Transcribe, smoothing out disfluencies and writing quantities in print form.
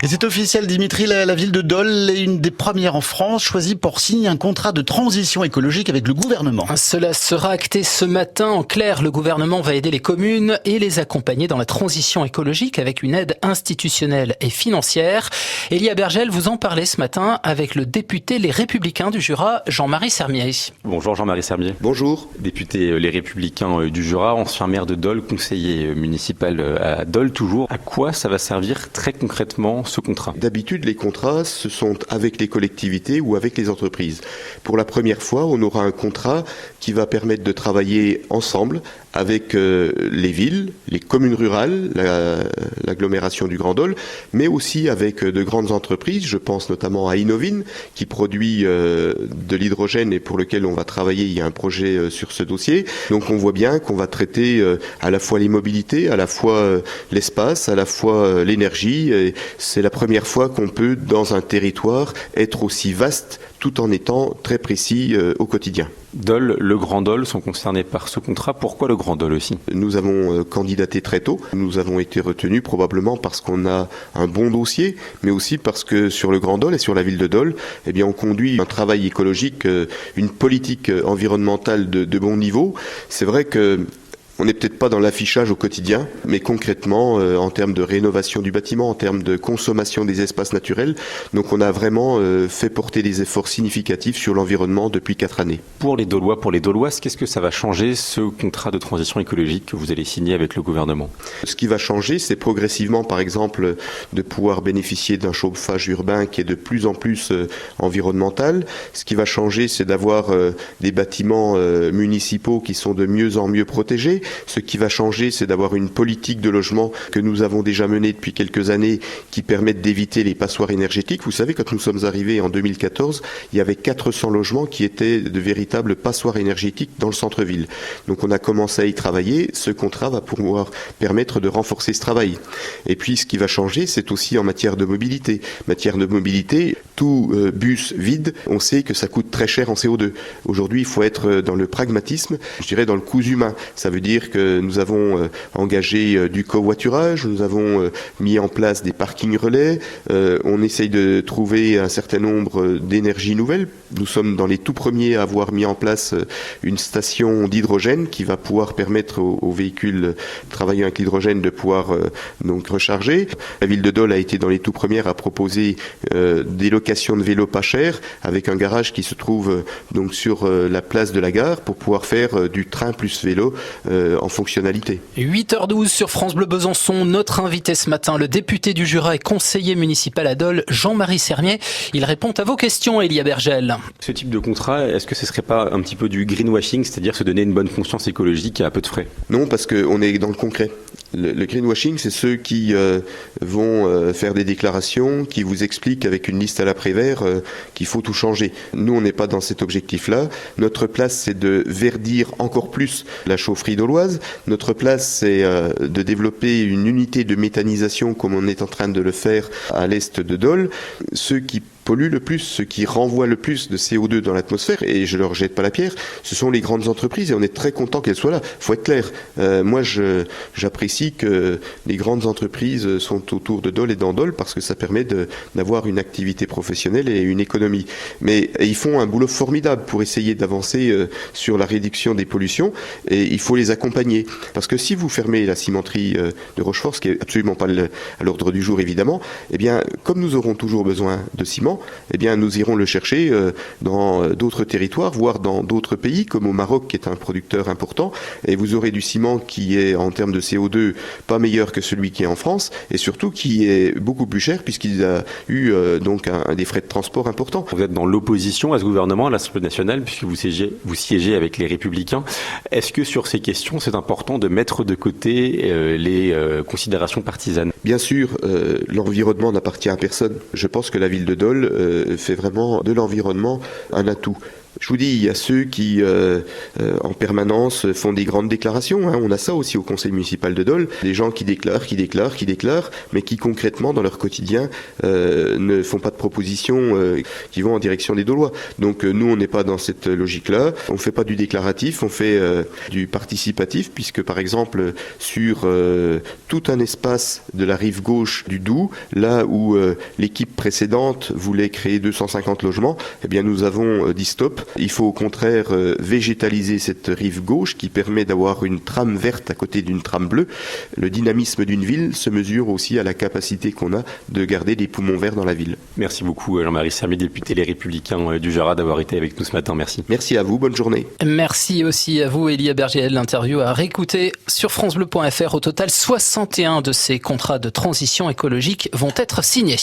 Et c'est officiel, Dimitri, la ville de Dole est une des premières en France choisie pour signer un contrat de transition écologique avec le gouvernement. Cela sera acté ce matin. En clair, le gouvernement va aider les communes et les accompagner dans la transition écologique avec une aide institutionnelle et financière. Elia Bergel, vous en parlez ce matin avec le député Les Républicains du Jura, Jean-Marie Sermier. Bonjour Jean-Marie Sermier. Bonjour. Député Les Républicains du Jura, ancien maire de Dole, conseiller municipal à Dole toujours. À quoi ça va servir très concrètement ce contrat ? D'habitude, les contrats, ce sont avec les collectivités ou avec les entreprises. Pour la première fois, on aura un contrat qui va permettre de travailler ensemble avec les villes, les communes rurales, l'agglomération du Grand Dole, mais aussi avec de grandes entreprises. Je pense notamment à Innovine, qui produit de l'hydrogène et pour lequel on va travailler. Il y a un projet sur ce dossier. Donc on voit bien qu'on va traiter à la fois les mobilités, à la fois l'espace, à la fois l'énergie. Et c'est la première fois qu'on peut, dans un territoire, être aussi vaste tout en étant très précis au quotidien. Dole, le Grand Dole sont concernés par ce contrat. Pourquoi le Grand Dole aussi ? Nous avons candidaté très tôt. Nous avons été retenus probablement parce qu'on a un bon dossier, mais aussi parce que sur le Grand Dole et sur la ville de Dole, eh bien, on conduit un travail écologique, une politique environnementale de bon niveau. C'est vrai que on n'est peut-être pas dans l'affichage au quotidien, mais concrètement, en termes de rénovation du bâtiment, en termes de consommation des espaces naturels, donc on a vraiment fait porter des efforts significatifs sur l'environnement depuis 4 années. Pour les Dolois, pour les Doloises, qu'est-ce que ça va changer, ce contrat de transition écologique que vous allez signer avec le gouvernement ? Ce qui va changer, c'est progressivement, par exemple, de pouvoir bénéficier d'un chauffage urbain qui est de plus en plus environnemental. Ce qui va changer, c'est d'avoir des bâtiments municipaux qui sont de mieux en mieux protégés. Ce qui va changer, c'est d'avoir une politique de logement que nous avons déjà menée depuis quelques années qui permettent d'éviter les passoires énergétiques. Vous savez, quand nous sommes arrivés en 2014, il y avait 400 logements qui étaient de véritables passoires énergétiques dans le centre-ville. Donc on a commencé à y travailler. Ce contrat va pouvoir permettre de renforcer ce travail. Et puis ce qui va changer, c'est aussi en matière de mobilité. Matière de mobilité, tout bus vide, on sait que ça coûte très cher en CO2. Aujourd'hui, il faut être dans le pragmatisme, je dirais dans le coût humain. Ça veut dire que nous avons engagé du covoiturage, nous avons mis en place des parkings relais, on essaye de trouver un certain nombre d'énergies nouvelles. Nous sommes dans les tout premiers à avoir mis en place une station d'hydrogène qui va pouvoir permettre aux véhicules travaillant avec l'hydrogène de pouvoir donc recharger. La ville de Dole a été dans les tout premières à proposer des locations de vélos pas chers avec un garage qui se trouve donc sur la place de la gare pour pouvoir faire du train plus vélo en fonctionnalité. 8h12 sur France Bleu Besançon. Notre invité ce matin, le député du Jura et conseiller municipal à Dole, Jean-Marie Sermier. Il répond à vos questions, Elia Bergel. Ce type de contrat, est-ce que ce ne serait pas un petit peu du greenwashing, c'est-à-dire se donner une bonne conscience écologique à peu de frais ? Non, parce qu'on est dans le concret. Le greenwashing, c'est ceux qui vont faire des déclarations, qui vous expliquent avec une liste à l'après-vert qu'il faut tout changer. Nous, on n'est pas dans cet objectif-là. Notre place, c'est de verdir encore plus la chaufferie doloise. Notre place, c'est de développer une unité de méthanisation comme on est en train de le faire à l'est de Dole. Ceux qui polluent le plus, ceux qui renvoient le plus de CO2 dans l'atmosphère, et je leur jette pas la pierre, ce sont les grandes entreprises et on est très content qu'elles soient là. Faut être clair. Moi, j'apprécie que les grandes entreprises sont autour de Dole et dans Dole parce que ça permet d'avoir une activité professionnelle et une économie. Mais ils font un boulot formidable pour essayer d'avancer sur la réduction des pollutions et il faut les accompagner. Parce que si vous fermez la cimenterie de Rochefort, ce qui est absolument pas à l'ordre du jour évidemment, eh bien, comme nous aurons toujours besoin de ciment, eh bien, nous irons le chercher dans d'autres territoires, voire dans d'autres pays, comme au Maroc, qui est un producteur important. Et vous aurez du ciment qui est, en termes de CO2, pas meilleur que celui qui est en France, et surtout qui est beaucoup plus cher, puisqu'il a eu donc des frais de transport importants. Vous êtes dans l'opposition à ce gouvernement, à l'Assemblée nationale, puisque vous siégez avec les Républicains. Est-ce que sur ces questions, c'est important de mettre de côté les considérations partisanes ? Bien sûr, l'environnement n'appartient à personne. Je pense que la ville de Dole fait vraiment de l'environnement un atout. Je vous dis, il y a ceux qui, en permanence, font des grandes déclarations. On a ça aussi au conseil municipal de Dole. Des gens qui déclarent, mais qui concrètement, dans leur quotidien, ne font pas de propositions qui vont en direction des Dolois. Donc nous, on n'est pas dans cette logique-là. On ne fait pas du déclaratif, on fait du participatif, puisque par exemple, sur tout un espace de la rive gauche du Doubs, là où l'équipe précédente voulait créer 250 logements, eh bien nous avons dit stop. Il faut au contraire végétaliser cette rive gauche qui permet d'avoir une trame verte à côté d'une trame bleue. Le dynamisme d'une ville se mesure aussi à la capacité qu'on a de garder des poumons verts dans la ville. Merci beaucoup Jean-Marie Sermy, député Les Républicains du Jura, d'avoir été avec nous ce matin. Merci. Merci à vous, bonne journée. Merci aussi à vous, Elia Bergel. L'interview à réécouter sur francebleu.fr. Au total, 61 de ces contrats de transition écologique vont être signés.